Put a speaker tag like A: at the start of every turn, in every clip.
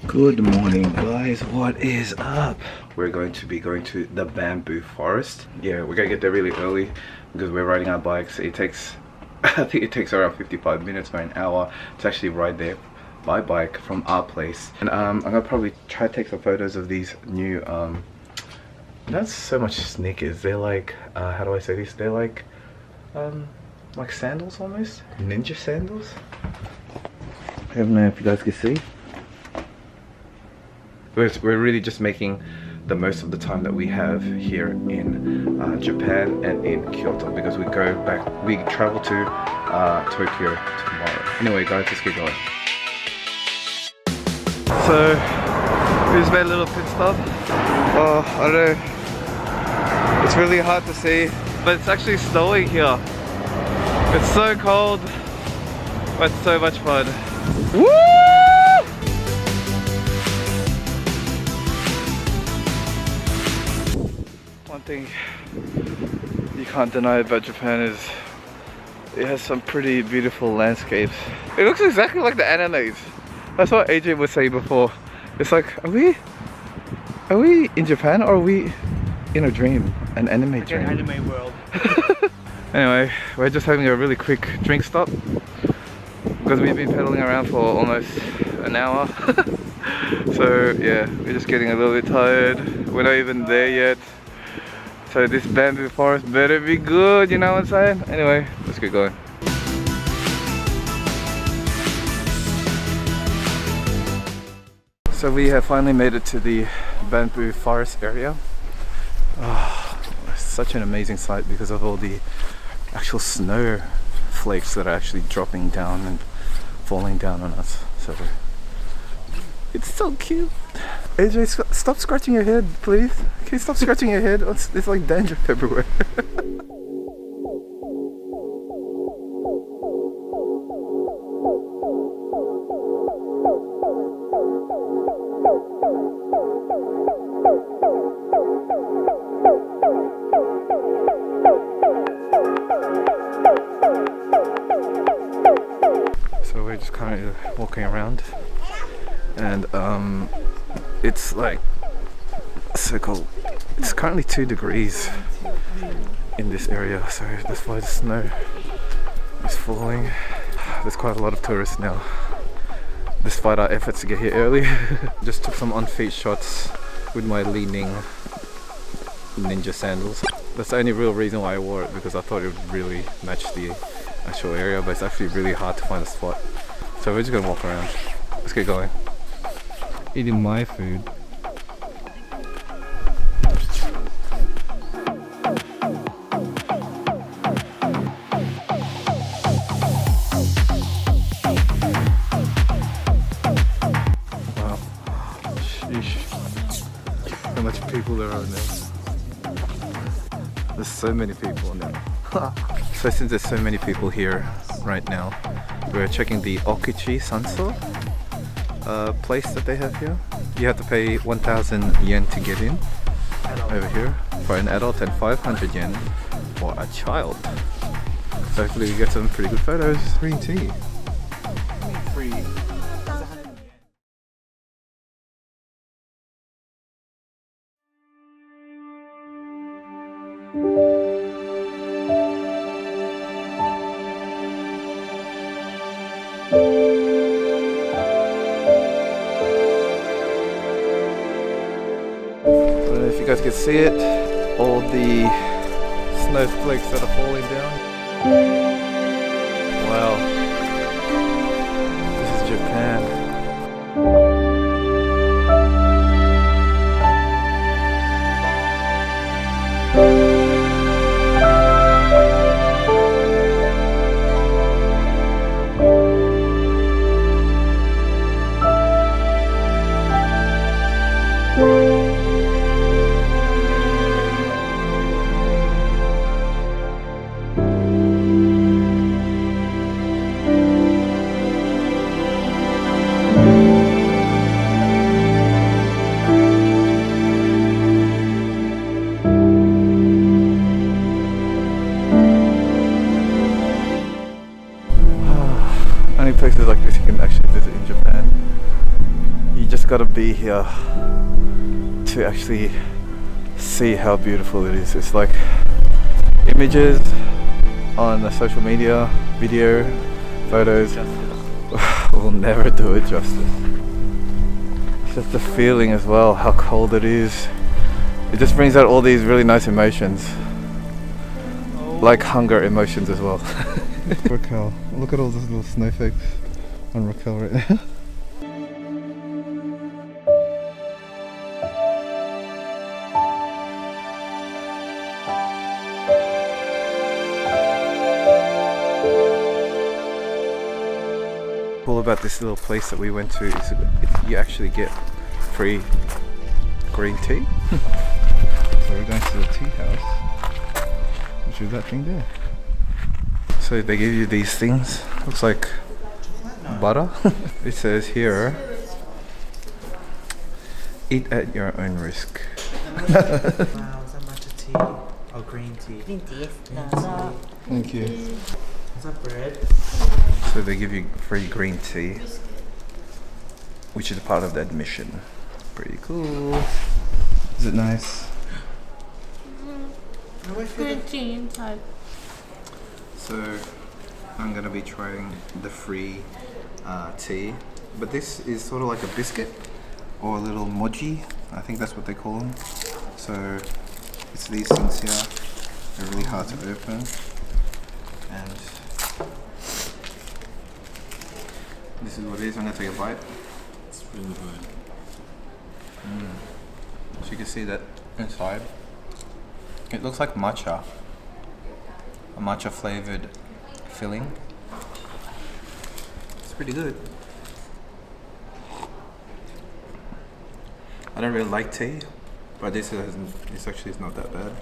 A: Good morning guys, what is up? We're going to be going to the bamboo forest. Yeah, we're gonna get there really early because we're riding our bikes. It takes I think it takes around 55 minutes or an hour to actually ride there by bike from our place. And I'm gonna probably try to take some photos of these new not so much sneakers, they're like how do I say this, they're like sandals, almost ninja sandals. I don't know if you guys can see. We're really just making the most of the time that we have here in Japan and in Kyoto, because we travel to Tokyo tomorrow. Anyway guys, let's get going. So we just made a little pit stop. Oh, I don't know, it's really hard to see, but it's actually snowing here. It's so cold, but so much fun. Woo! One thing you can't deny about Japan is it has some pretty beautiful landscapes. It looks exactly like the animes. That's what AJ was saying before. It's like, are we in Japan, or are we in a dream, an anime dream?
B: An anime world.
A: Anyway, we're just having a really quick drink stop because we've been pedaling around for almost an hour. So yeah, we're just getting a little bit tired. We're not even there yet. So this bamboo forest better be good, you know what I'm saying? Anyway, let's get going. So we have finally made it to the bamboo forest area. Oh, it's such an amazing sight because of all the actual snow flakes that are actually dropping down and falling down on us. So it's so cute. AJ, stop scratching your head, please. Can you stop scratching your head? It's like dandruff everywhere. So we're just kind of walking around, and it's like so cold. It's currently 2 degrees in this area, so that's why the snow is falling. There's quite a lot of tourists now, despite our efforts to get here early. Just took some on-feet shots with my leaning ninja sandals. That's the only real reason why I wore it, because I thought it would really match the actual area, but it's actually really hard to find a spot. So we're just gonna walk around. Let's get going. Eating my food. Wow. Sheesh. How much people there are now. There's so many people now. So since there's so many people here right now, we're checking the Okichi Sanso place that they have here. You have to pay 1,000 yen to get in over here for an adult and 500 yen for a child. So hopefully we get some pretty good photos. Green tea.
B: Free.
A: I don't know if you guys can see it, all the snowflakes that are falling down. Wow, this is Japan. got to be here to actually see how beautiful it is. It's like images on the social media, video, photos will never do it justice. It's just the feeling as well, how cold it is. It just brings out all these really nice emotions, like hunger emotions as well. Raquel, look at all those little snowflakes on Raquel right now. All about this little place that we went to is you actually get free green tea. So we're going to the tea house, which is that thing there. So they give you these things, looks like butter. It says here, eat at your own risk.
B: Wow, is that matcha tea? Oh, green tea.
C: Green tea.
A: Thank you.
B: Is that bread?
A: So they give you free green tea, which is part of the admission. Pretty cool. Is it nice?
C: Green tea inside.
A: So I'm gonna be trying the free tea, but this is sort of like a biscuit or a little mochi. I think that's what they call them. So it's these things here. They're really hard to open, and this is what it is. I'm gonna take a bite.
B: It's really good.
A: So you can see that inside. It looks like matcha. A matcha flavored filling. It's pretty good. I don't really like tea, but this actually is not that bad.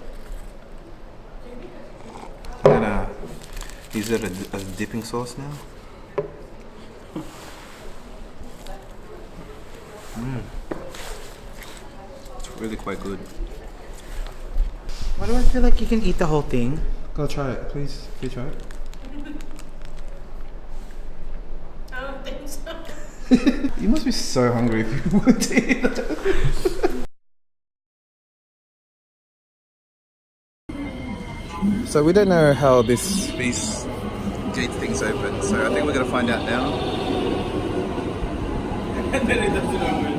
A: I'm gonna use it as a dipping sauce now. It's really quite good.
B: Why do I feel like you can eat the whole thing?
A: Go try it, please. Can you try it?
C: I don't think so.
A: You must be so hungry if you want to eat that. So we don't know how these gate things open, so I think we're gonna find out now.
B: And then it doesn't open.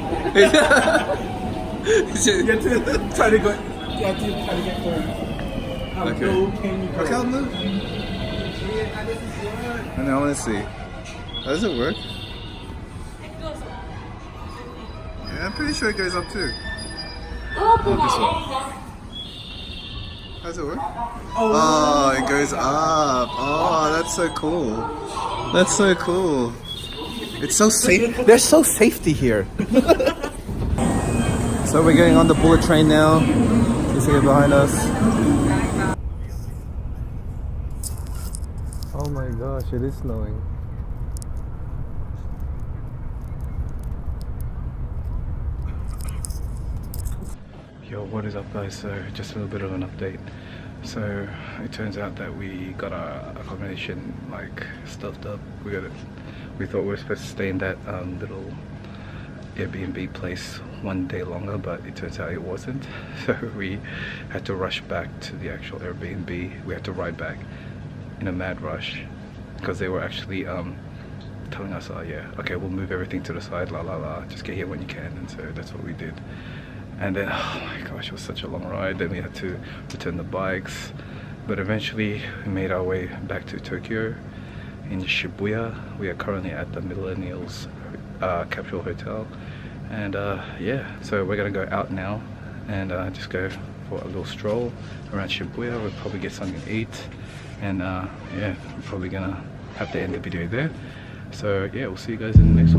B: You have to try to go. You have to try to get through. How
A: Okay.
B: low can you go?
A: Okay, I'll move. And now I want to see. How does it work?
C: It goes up.
A: Yeah, I'm pretty sure it goes up too.
C: Oh,
A: This one. How does it work? Oh, it goes up. Oh, that's so cool. That's so cool. It's so safe. There's so safety here. So we're getting on the bullet train now. You see it behind us. Oh my gosh, it is snowing. Yo, what is up guys? So just a little bit of an update. So it turns out that we got our accommodation like stuffed up. We thought we were supposed to stay in that little Airbnb place one day longer, but it turns out it wasn't. So we had to rush back to the actual Airbnb. We had to ride back in a mad rush because they were actually telling us, oh yeah, okay, we'll move everything to the side, la la la, just get here when you can. And so that's what we did. And then, oh my gosh, it was such a long ride. Then we had to return the bikes, but eventually we made our way back to Tokyo in Shibuya. We are currently at the Millennials Capsule Hotel, and yeah, so we're gonna go out now and just go for a little stroll around Shibuya. We'll probably get something to eat, and yeah, we're probably gonna have to end the video there. So yeah, we'll see you guys in the next one.